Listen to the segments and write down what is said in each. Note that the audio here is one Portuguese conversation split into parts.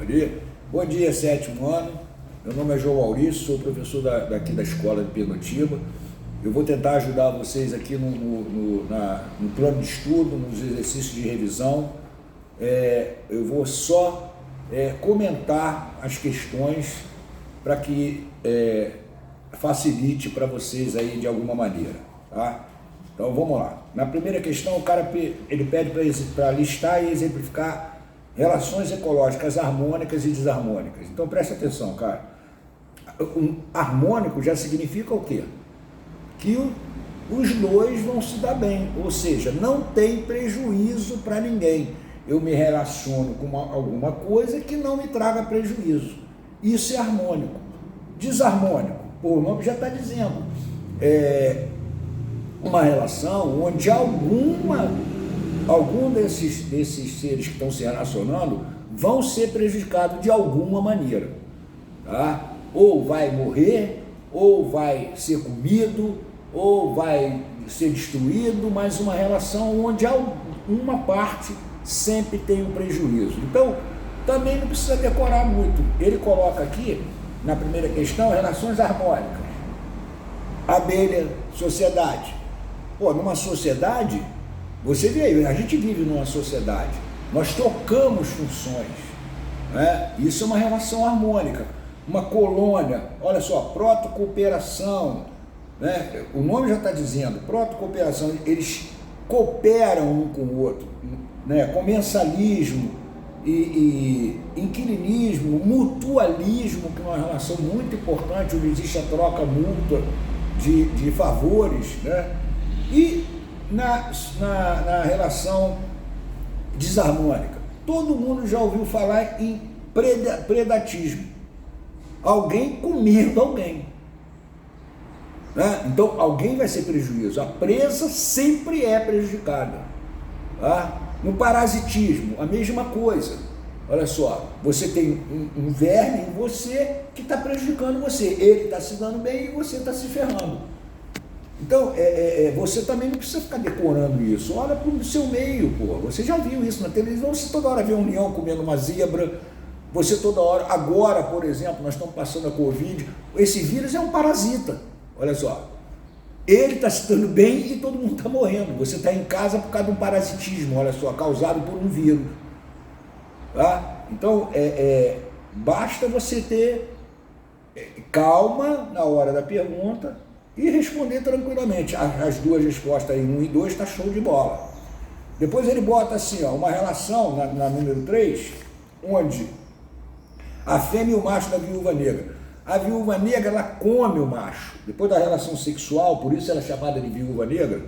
Ali. Bom dia, sétimo ano. Meu nome é João Maurício, sou professor daqui da escola de Penotiba. Eu vou tentar ajudar vocês aqui no plano de estudo, nos exercícios de revisão. Eu vou só comentar as questões para que facilite para vocês aí de alguma maneira, tá? Então vamos lá. Na primeira questão, o cara ele pede para listar e exemplificar relações ecológicas harmônicas e desarmônicas. Então presta atenção, cara. Harmônico já significa o quê? Que os dois vão se dar bem, ou seja, não tem prejuízo para ninguém. Eu me relaciono com alguma coisa que não me traga prejuízo. Isso é harmônico. Desarmônico, o nome já está dizendo, é uma relação onde algum desses seres que estão se relacionando vão ser prejudicados de alguma maneira, tá? Ou vai morrer, ou vai ser comido, ou vai ser destruído, mas uma relação onde uma parte sempre tem um prejuízo. Então, também não precisa decorar muito. Ele coloca aqui, na primeira questão, relações harmônicas. Abelha, sociedade. Pô, numa sociedade, você vê, a gente vive numa sociedade, nós trocamos funções, né? Isso é uma relação harmônica. Uma colônia, olha só, protocooperação, né? O nome já está dizendo, protocooperação, eles cooperam um com o outro, né? Comensalismo e inquilinismo, mutualismo, que é uma relação muito importante, onde existe a troca mútua de favores, né? E na relação desarmônica, todo mundo já ouviu falar em predatismo, alguém comendo alguém, né? Então alguém vai ser prejuízo, a presa sempre é prejudicada, tá? No parasitismo, a mesma coisa. Olha só, você tem um verme em você que está prejudicando você, ele está se dando bem e você está se ferrando. Então, você também não precisa ficar decorando isso. Olha para o seu meio, pô. Você já viu isso na televisão, você toda hora vê um leão comendo uma zebra, você toda hora, agora, por exemplo, nós estamos passando a Covid, esse vírus é um parasita, olha só. Ele está se dando bem e todo mundo está morrendo. Você está em casa por causa de um parasitismo, olha só, causado por um vírus. Tá? Então, basta você ter calma na hora da pergunta e responder tranquilamente. As duas respostas aí, 1 e 2, está show de bola. Depois ele bota assim, ó, uma relação na número 3, onde a fêmea e o macho da viúva negra. A viúva negra, ela come o macho. Depois da relação sexual, por isso ela é chamada de viúva negra,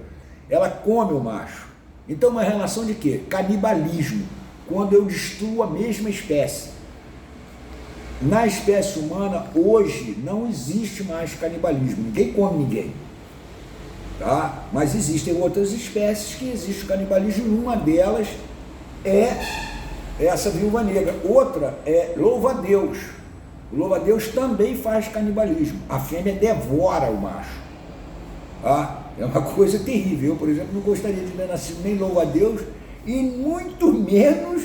ela come o macho. Então, uma relação de quê? Canibalismo, quando eu destruo a mesma espécie. Na espécie humana, hoje, não existe mais canibalismo, ninguém come ninguém, tá? Mas existem outras espécies que existe canibalismo, uma delas é essa viúva negra, outra é louva-a-Deus. O louva-a-Deus também faz canibalismo, a fêmea devora o macho, tá? É uma coisa terrível. Eu, por exemplo, não gostaria de ter nascido nem louva-a-Deus e muito menos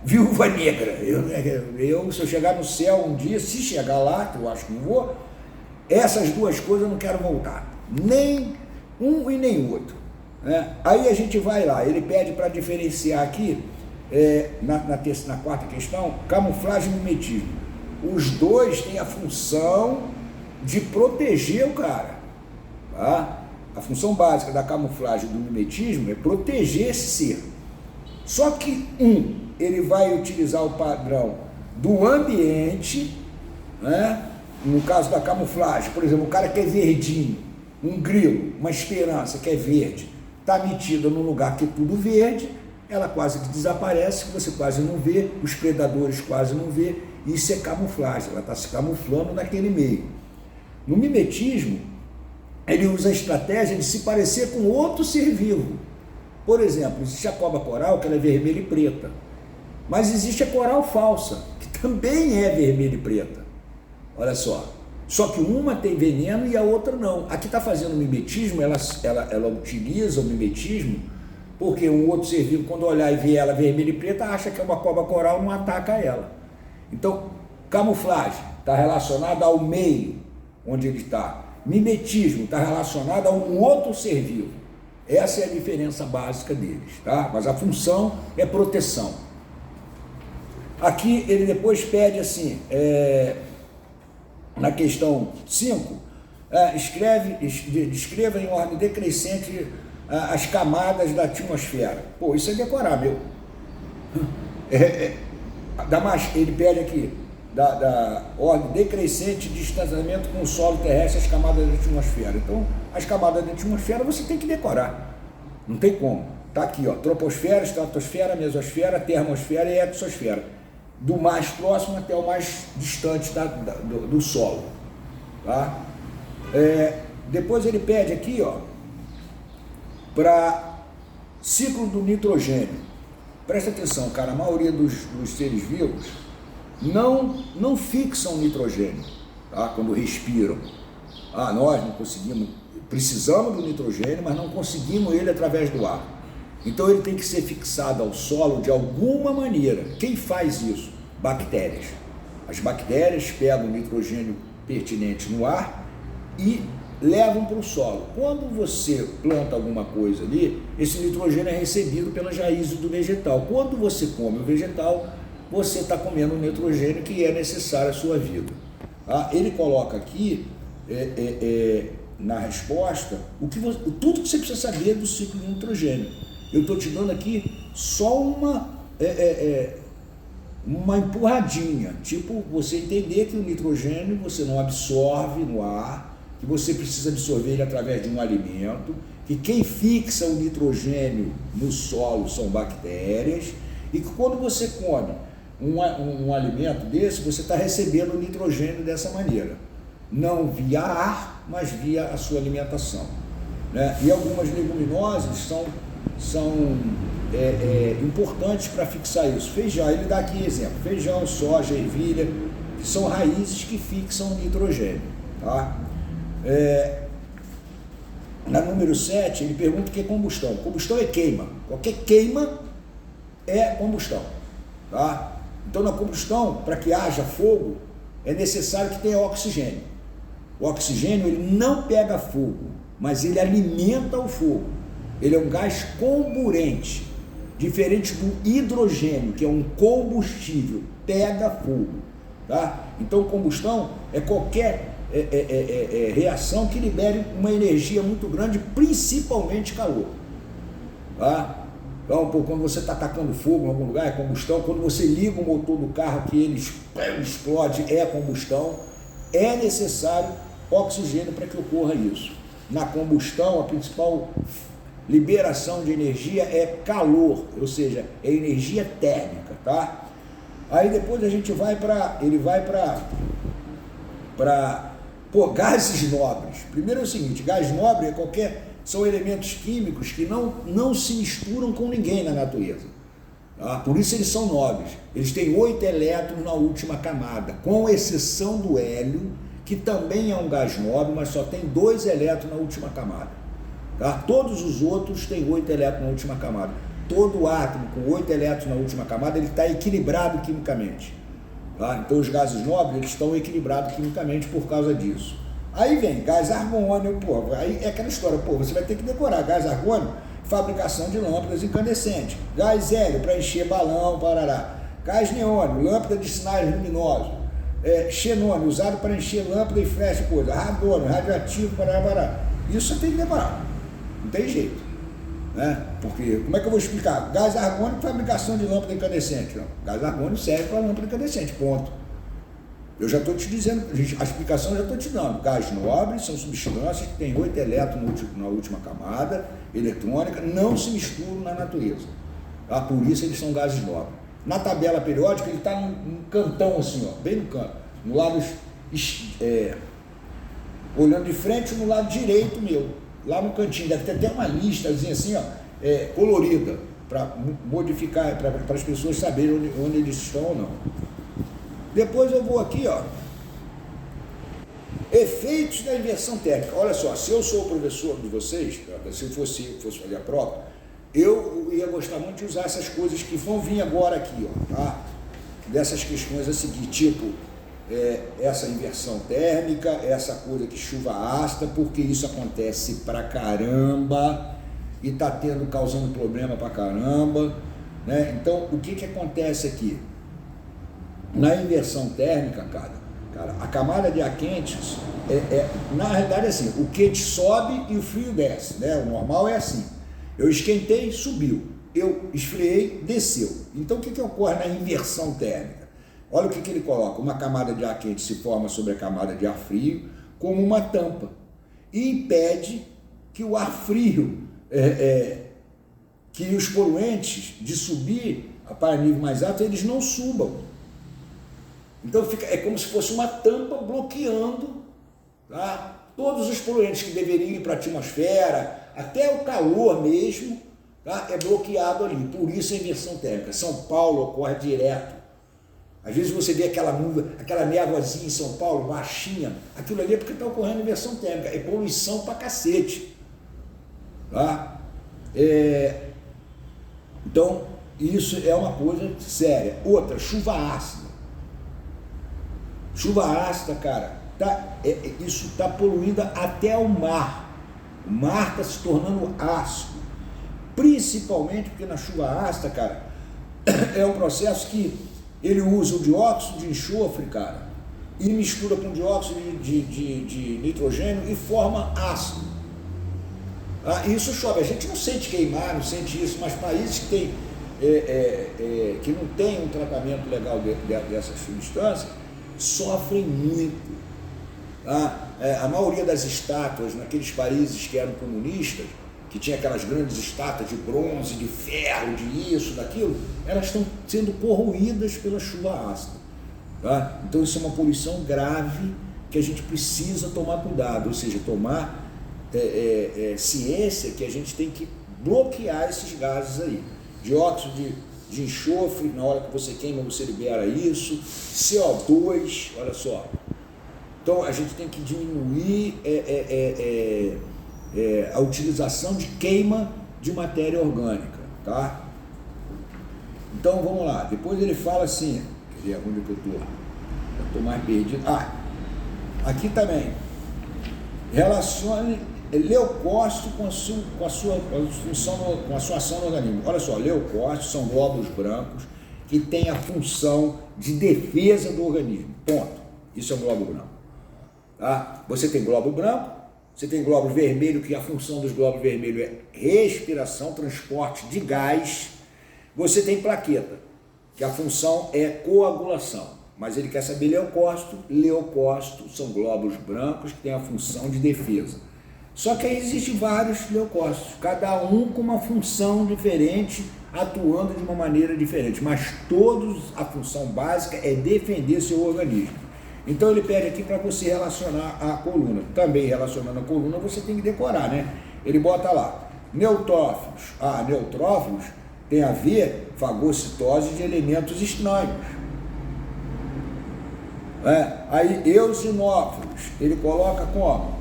viúva negra. Eu, se eu chegar no céu um dia, se chegar lá, que eu acho que não vou, essas duas coisas eu não quero voltar, nem um e nem outro, né? Aí a gente vai lá, ele pede para diferenciar aqui, na quarta questão, camuflagem e mimetismo. Os dois têm a função de proteger o cara, tá? A função básica da camuflagem e do mimetismo é proteger esse ser. Só que ele vai utilizar o padrão do ambiente, né? No caso da camuflagem, por exemplo, o cara que é verdinho, um grilo, uma esperança que é verde, está metida num lugar que é tudo verde, ela quase que desaparece, que você quase não vê, os predadores quase não vê, isso é camuflagem, ela está se camuflando naquele meio. No mimetismo, ele usa a estratégia de se parecer com outro ser vivo. Por exemplo, existe a cobra coral, que ela é vermelha e preta, mas existe a coral falsa, que também é vermelha e preta. Olha só que uma tem veneno e a outra não. A que está fazendo o mimetismo, ela utiliza o mimetismo porque um outro ser vivo, quando olhar e ver ela vermelha e preta, acha que é uma cobra coral, não ataca ela. Então, camuflagem está relacionada ao meio onde ele está. Mimetismo está relacionado a um outro ser vivo. Essa é a diferença básica deles, tá? Mas a função é proteção. Aqui ele depois pede assim, na questão 5, descreva em ordem decrescente as camadas da atmosfera. Pô, isso é decorar, meu. Ele pede aqui, da ordem decrescente de distanciamento com o solo terrestre, as camadas da atmosfera. Então, as camadas da atmosfera você tem que decorar. Não tem como. Tá aqui, ó, troposfera, estratosfera, mesosfera, termosfera e exosfera. Do mais próximo até o mais distante do solo. Tá? Depois ele pede aqui, ó, para ciclo do nitrogênio. Presta atenção, cara, a maioria dos seres vivos não fixam nitrogênio, tá? Quando respiram. Nós não conseguimos, precisamos do nitrogênio, mas não conseguimos ele através do ar. Então ele tem que ser fixado ao solo de alguma maneira. Quem faz isso? Bactérias. As bactérias pegam o nitrogênio pertinente no ar e levam para o solo. Quando você planta alguma coisa ali, esse nitrogênio é recebido pelas raízes do vegetal. Quando você come o vegetal, você está comendo o nitrogênio que é necessário à sua vida. Ele coloca aqui, na resposta, tudo que você precisa saber do ciclo de nitrogênio. Eu estou te dando aqui só uma empurradinha, tipo você entender que o nitrogênio você não absorve no ar, que você precisa absorver ele através de um alimento, que quem fixa o nitrogênio no solo são bactérias, e que quando você come um alimento desse, você está recebendo o nitrogênio dessa maneira, não via ar, mas via a sua alimentação, né? E algumas leguminosas são importantes para fixar isso. Feijão, ele dá aqui exemplo, feijão, soja, ervilha, que são raízes que fixam o nitrogênio, tá? Na número 7, ele pergunta o que é combustão. Combustão é queima. Qualquer queima é combustão, tá? Então, na combustão, para que haja fogo, é necessário que tenha oxigênio. O oxigênio, ele não pega fogo, mas ele alimenta o fogo. Ele é um gás comburente, diferente do hidrogênio, que é um combustível, pega fogo, tá? Então, combustão é qualquer reação que libere uma energia muito grande, principalmente calor, tá? Então, quando você está atacando fogo em algum lugar, é combustão. Quando você liga o motor do carro, que ele explode, é combustão. É necessário oxigênio para que ocorra isso. Na combustão, a principal liberação de energia é calor, ou seja, é energia térmica, tá? Aí depois a gente vai para gases nobres. Primeiro é o seguinte, gás nobre são elementos químicos que não se misturam com ninguém na natureza, tá? Por isso eles são nobres. Eles têm 8 elétrons na última camada, com exceção do hélio, que também é um gás nobre, mas só tem 2 elétrons na última camada, tá? Todos os outros têm 8 elétrons na última camada. Todo átomo com 8 elétrons na última camada, ele está equilibrado quimicamente, tá? Então os gases nobres, eles estão equilibrados quimicamente por causa disso. Aí vem gás argônio, aí é aquela história, você vai ter que decorar gás argônio, fabricação de lâmpadas incandescentes, gás hélio para encher balão, parará, gás neônio, lâmpada de sinais luminosos, xenônio, usado para encher lâmpada e flecha, radônio, radioativo, parará. Isso você tem que decorar, não tem jeito, né? Porque, como é que eu vou explicar? Gás argônio, fabricação de lâmpada incandescente. Não. Gás argônio serve para lâmpada incandescente, ponto. Eu já estou te dizendo, a explicação eu já estou te dando. Gás nobre são substâncias que têm 8 elétrons na última camada eletrônica, não se misturam na natureza, tá? Por isso eles são gases nobres. Na tabela periódica ele está num cantão assim, ó, bem no canto, no lado, olhando de frente no lado direito meu, lá no cantinho, deve ter até uma listazinha assim, ó, colorida, para modificar, para as pessoas saberem onde eles estão ou não. Depois eu vou aqui, ó, efeitos da inversão térmica. Olha só, se eu sou o professor de vocês, se eu fosse fazer a prova, ia gostar muito de usar essas coisas que vão vir agora aqui, ó, tá? Dessas questões a seguir, tipo, essa inversão térmica, essa coisa que chuva ácida, porque isso acontece pra caramba e tá causando problema pra caramba, né? Então, o que acontece aqui? Na inversão térmica, cara, a camada de ar quente, na realidade é assim, o quente sobe e o frio desce, né? O normal é assim. Eu esquentei, subiu. Eu esfriei, desceu. Então o que ocorre na inversão térmica? Olha o que ele coloca. Uma camada de ar quente se forma sobre a camada de ar frio como uma tampa e impede que o ar frio, que os poluentes de subir para nível mais alto, eles não subam. Então é como se fosse uma tampa bloqueando, tá? Todos os poluentes que deveriam ir para a atmosfera, até o calor mesmo, tá? É bloqueado ali. Por isso a inversão térmica. São Paulo ocorre direto. Às vezes você vê aquela névoazinha em São Paulo, baixinha, aquilo ali é porque está ocorrendo inversão térmica. É poluição pra cacete. Tá? Então, isso é uma coisa séria. Outra, chuva ácida. Chuva ácida, cara, isso está poluindo até o mar. O mar está se tornando ácido. Principalmente porque na chuva ácida, cara, é um processo que ele usa o dióxido de enxofre, cara, e mistura com dióxido de nitrogênio e forma ácido. Isso chove. A gente não sente queimar, não sente isso, mas países que que não tem um tratamento legal dessas substâncias sofrem muito. Tá? A maioria das estátuas naqueles países que eram comunistas, que tinha aquelas grandes estátuas de bronze, de ferro, de isso, daquilo, elas estão sendo corroídas pela chuva ácida. Tá? Então isso é uma poluição grave que a gente precisa tomar cuidado, ou seja, tomar ciência que a gente tem que bloquear esses gases aí. Dióxido de enxofre, na hora que você queima, você libera isso. CO2, olha só. Então a gente tem que diminuir a utilização de queima de matéria orgânica, tá? Então vamos lá. Depois ele fala assim, quer dizer, onde que eu estou mais perdido. Aqui também. Relacione leucócito com a sua função, com a sua ação no organismo. Olha só, leucócitos são glóbulos brancos que têm a função de defesa do organismo. Ponto. Isso é um glóbulo branco. Tá? Você tem glóbulo branco, você tem glóbulo vermelho, que a função dos glóbulos vermelhos é respiração, transporte de gás. Você tem plaqueta, que a função é coagulação. Mas ele quer saber leucócito. Leucócitos são glóbulos brancos que têm a função de defesa. Só que aí existem vários leucócitos, cada um com uma função diferente, atuando de uma maneira diferente, mas todos, a função básica é defender seu organismo. Então ele pede aqui para você relacionar a coluna. Também relacionando a coluna, você tem que decorar, né? Ele bota lá, neutrófilos. Neutrófilos tem a ver fagocitose de elementos estranhos. Aí eosinófilos, ele coloca como?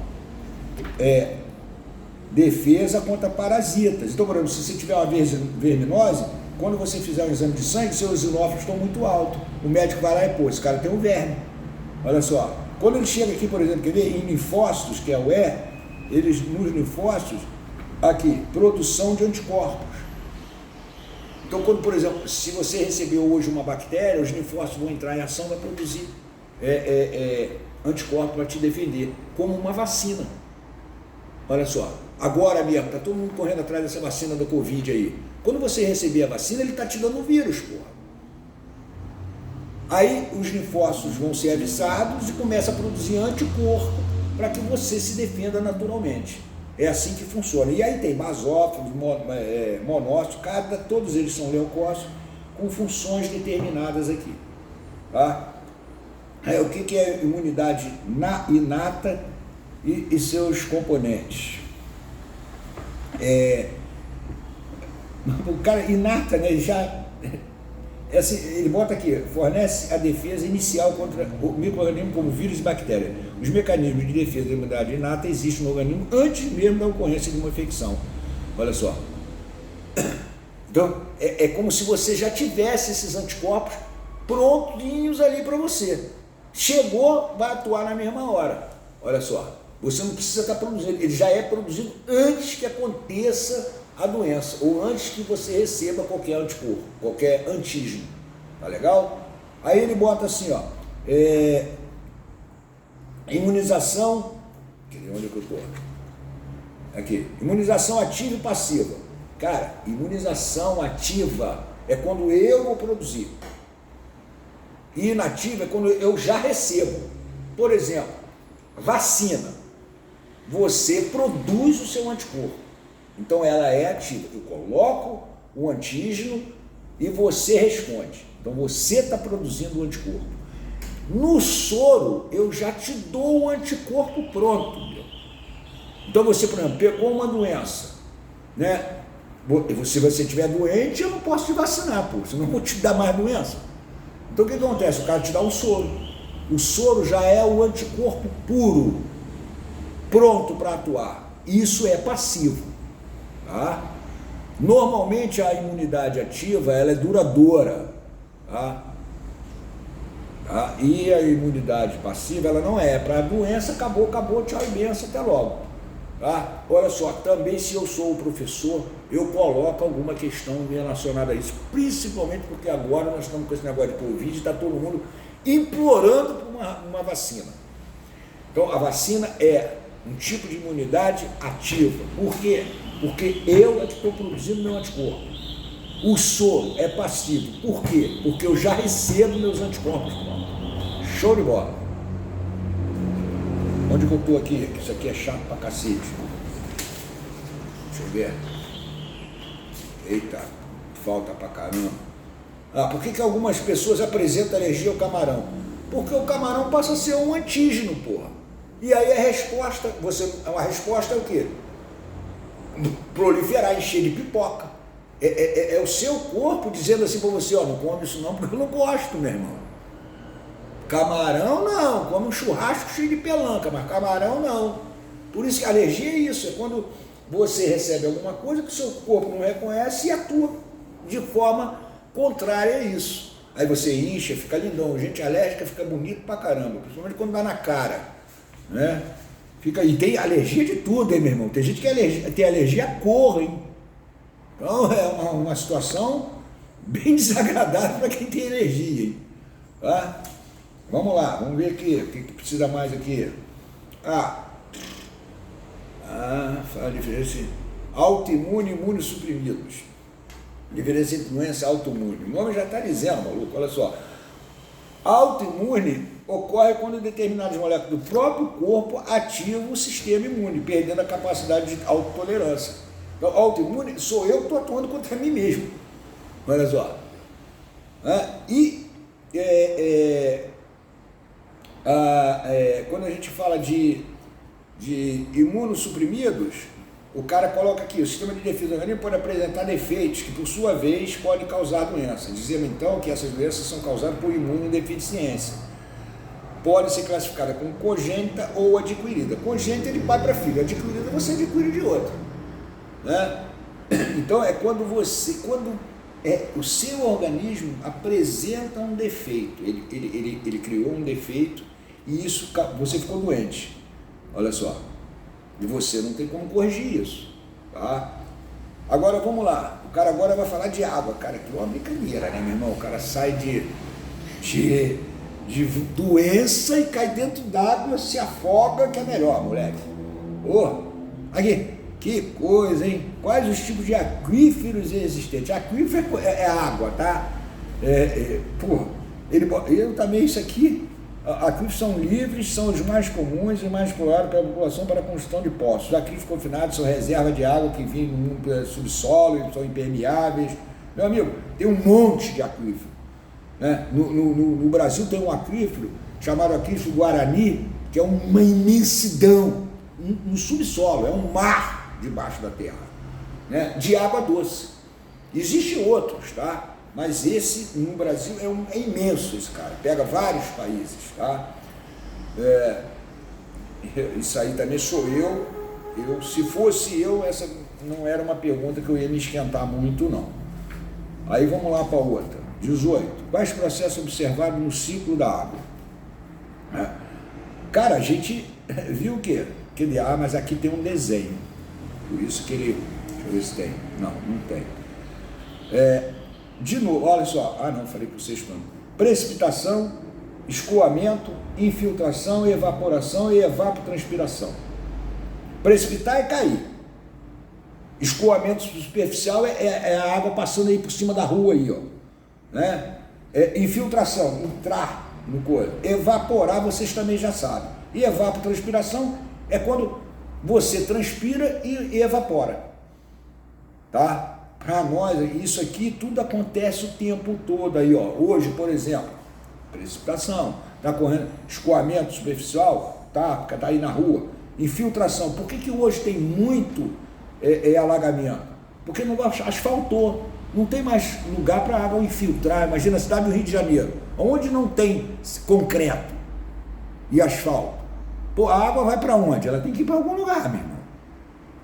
Defesa contra parasitas. Então, por exemplo, se você tiver uma verminose, quando você fizer um exame de sangue, seus eosinófilos estão muito altos. O médico vai lá e, esse cara tem um verme. Olha só. Quando ele chega aqui, por exemplo, quer ver, em linfócitos, que é o eles nos linfócitos, aqui, produção de anticorpos. Então, quando, por exemplo, se você recebeu hoje uma bactéria, os linfócitos vão entrar em ação para produzir anticorpos para te defender, como uma vacina. Olha só, agora mesmo, está todo mundo correndo atrás dessa vacina da Covid aí. Quando você receber a vacina, ele está te dando o vírus, porra. Aí os linfócitos vão ser avisados e começa a produzir anticorpo para que você se defenda naturalmente. É assim que funciona. E aí tem basófilos, monócitos, todos eles são leucócitos com funções determinadas aqui. Tá? O que é imunidade inata e seus componentes? O cara inata, né, assim, ele bota aqui, fornece a defesa inicial contra o micro-organismo como vírus e bactéria. Os mecanismos de defesa da imunidade inata existem no organismo antes mesmo da ocorrência de uma infecção. Olha só. Então Então, é como se você já tivesse esses anticorpos prontinhos ali para você. Chegou, vai atuar na mesma hora. Olha só, você não precisa estar produzindo, ele já é produzido antes que aconteça a doença, ou antes que você receba qualquer anticorpo, qualquer antígeno. Tá legal? Aí ele bota assim, ó, imunização, onde é que eu tô? Aqui, imunização ativa e passiva. Cara, imunização ativa é quando eu vou produzir. E inativa é quando eu já recebo. Por exemplo, vacina. Você produz o seu anticorpo. Então ela é ativa. Eu coloco o antígeno e você responde. Então você está produzindo o anticorpo. No soro, eu já te dou o anticorpo pronto. Então você, por exemplo, pegou uma doença, né? Se você estiver doente, eu não posso te vacinar, pô, senão eu vou te dar mais doença. Então o que acontece? O cara te dá um soro. O soro já é o anticorpo puro, pronto para atuar. Isso é passivo. Tá? Normalmente a imunidade ativa ela é duradoura. Tá? E a imunidade passiva ela não é. Para a doença, acabou, tchau e benção, até logo. Tá? Olha só, também se eu sou o professor, eu coloco alguma questão relacionada a isso, principalmente porque agora nós estamos com esse negócio de Covid e está todo mundo implorando por uma vacina. Então a vacina é um tipo de imunidade ativa. Por quê? Porque eu é que estou produzindo meu anticorpo. O soro é passivo. Por quê? Porque eu já recebo meus anticorpos. Show de bola. Onde que eu estou aqui? Isso aqui é chato pra cacete. Deixa eu ver. Eita, falta pra caramba. Por que algumas pessoas apresentam alergia ao camarão? Porque o camarão passa a ser um antígeno, porra. E aí a resposta, a resposta é o quê? Proliferar, encher de pipoca. É o seu corpo dizendo assim pra você, ó, não come isso não, porque eu não gosto, meu irmão. Camarão não, come um churrasco cheio de pelanca, mas camarão não. Por isso que a alergia é isso, é quando você recebe alguma coisa que o seu corpo não reconhece e atua de forma contrária a isso. Aí você incha, fica lindão, gente alérgica fica bonito pra caramba, principalmente quando dá na cara, né? E tem alergia de tudo, hein, meu irmão? Tem gente que tem alergia a cor, hein? Então é uma situação bem desagradável para quem tem alergia, hein? Tá? Vamos lá, vamos ver aqui, o que precisa mais aqui? Fala a diferença autoimune e imunossuprimidos. Diferença entre doença e autoimune. O nome já está dizendo, maluco, olha só. Autoimune ocorre quando determinadas moléculas do próprio corpo ativam o sistema imune, perdendo a capacidade de autotolerância. Então, autoimune sou eu que estou atuando contra mim mesmo. Olha só. Quando a gente fala de imunossuprimidos, o cara coloca aqui, o sistema de defesa do organismo pode apresentar defeitos que, por sua vez, podem causar doença. Dizemos, então, que essas doenças são causadas por imunodeficiência. Pode ser classificada como congênita ou adquirida. Congênita ele vai para filho, adquirida você adquire de outro. Né? Então, é quando o seu organismo apresenta um defeito, ele criou um defeito e isso, você ficou doente, olha só, e você não tem como corrigir isso, tá? Agora vamos lá, o cara agora vai falar de água, cara, que é uma brincadeira, né, meu irmão? O cara sai de doença e cai dentro d'água, se afoga, que é melhor, moleque. Aqui. Que coisa, hein? Quais os tipos de aquíferos existentes? Aquífero é água, tá? Eu também, isso aqui, aquíferos são livres, são os mais comuns e mais explorados pela população para a construção de poços. Os aquíferos confinados são reservas de água que vêm no subsolo e são impermeáveis. Meu amigo, tem um monte de aquífero. Né? No Brasil tem um aquífero chamado aquífero Guarani, que é uma imensidão, no subsolo, é um mar debaixo da terra, né, de água doce. Existem outros, tá? Mas esse no Brasil é imenso, esse cara, pega vários países, tá? Isso aí também sou eu, se fosse eu, essa não era uma pergunta que eu ia me esquentar muito, não. Aí vamos lá para outra. 18. Quais processos observados no ciclo da água? Cara, a gente viu o quê? Mas aqui tem um desenho. Por isso que ele... Deixa eu ver se tem. Não tem. De novo, olha só. Não, falei para vocês não. Precipitação, escoamento, infiltração, evaporação e evapotranspiração. Precipitar é cair. Escoamento superficial é a água passando aí por cima da rua aí, ó. Né? Infiltração, entrar no coisa. Evaporar, vocês também já sabem. E evapotranspiração é quando você transpira e evapora. Tá? Para nós, isso aqui tudo acontece o tempo todo aí, ó. Hoje, por exemplo, precipitação, tá correndo, escoamento superficial, tá aí na rua. Infiltração, por que hoje tem muito alagamento? Porque não asfaltou, não tem mais lugar para a água infiltrar. Imagina a cidade do Rio de Janeiro, onde não tem concreto e asfalto. Pô, a água vai para onde? Ela tem que ir para algum lugar, meu irmão.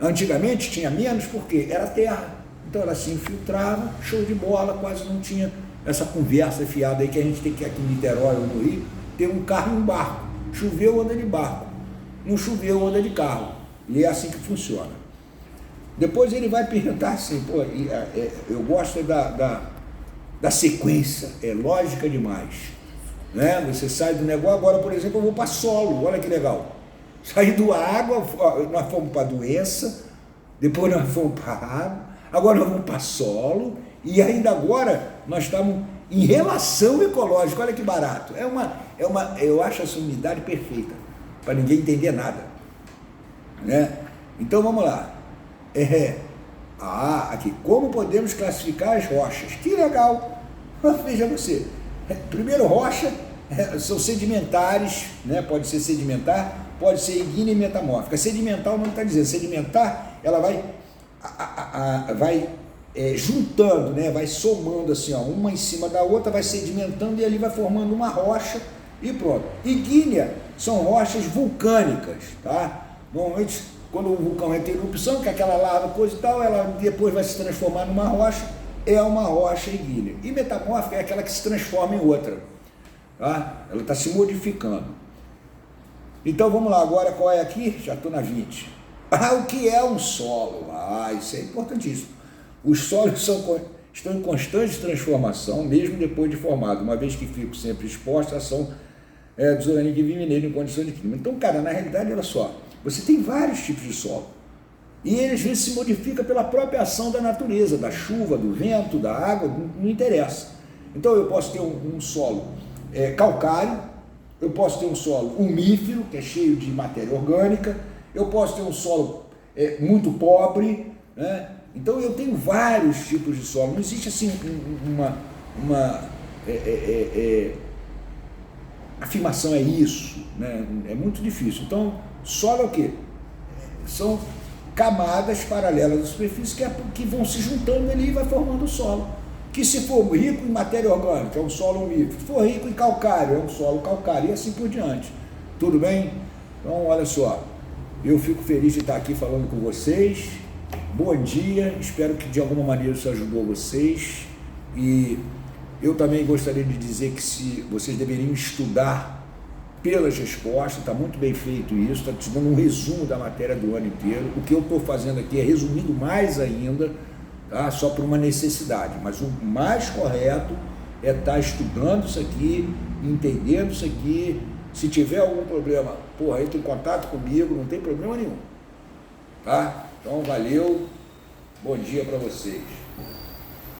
Antigamente tinha menos porque era terra, então ela se infiltrava, show de bola, quase não tinha essa conversa fiada aí que a gente tem que aqui em Niterói ou no Rio, ter um carro e um barco. Choveu, anda de barco. Não choveu, anda de carro. E é assim que funciona. Depois ele vai perguntar assim, pô, eu gosto da sequência, é lógica demais. Né? Você sai do negócio, agora, por exemplo, eu vou para solo, olha que legal. Saí da água, nós fomos para doença, depois nós fomos para água, agora nós vamos para solo, e ainda agora nós estamos em relação ecológica, olha que barato. Eu acho essa unidade perfeita, para ninguém entender nada. Né? Então vamos lá. Aqui, como podemos classificar as rochas? Que legal! Veja você, primeiro rocha são sedimentares, né? Pode ser sedimentar, pode ser ígnea e metamórfica. Sedimentar, o nome está dizendo, sedimentar, ela vai juntando, né? Vai somando assim, ó, uma em cima da outra, vai sedimentando e ali vai formando uma rocha e pronto. Ígnea são rochas vulcânicas, tá? Normalmente, quando o vulcão entra em erupção, que é aquela lava, coisa e tal, ela depois vai se transformar numa rocha, é uma rocha ígnea. E metamórfica é aquela que se transforma em outra. Tá? Ela está se modificando. Então vamos lá, agora qual é aqui? Já estou na 20. O que é um solo? Isso é importantíssimo. Os solos estão em constante transformação, mesmo depois de formado, uma vez que ficam sempre expostos à ação dos organismos que vivem nele em condições de clima. Então, cara, na realidade, olha só, você tem vários tipos de solo. E ele às vezes se modifica pela própria ação da natureza, da chuva, do vento, da água, não interessa. Então eu posso ter um solo calcário, eu posso ter um solo umífero, que é cheio de matéria orgânica, eu posso ter um solo muito pobre, né? Então eu tenho vários tipos de solo, não existe assim uma afirmação é isso, né? É muito difícil. Então, solo é o quê? São camadas paralelas da superfície que vão se juntando ali e vai formando o solo. Que se for rico em matéria orgânica, é um solo umífero. Se for rico em calcário, é um solo calcário, e assim por diante. Tudo bem? Então, olha só, eu fico feliz de estar aqui falando com vocês. Bom dia, espero que de alguma maneira isso ajudou vocês. E eu também gostaria de dizer que vocês deveriam estudar pelas respostas, está muito bem feito isso, está te dando um resumo da matéria do ano inteiro. O que eu estou fazendo aqui é resumindo mais ainda, tá? Só por uma necessidade, mas o mais correto é estar estudando isso aqui, entendendo isso aqui. Se tiver algum problema, entre em contato comigo, não tem problema nenhum. Tá? Então, valeu, bom dia para vocês.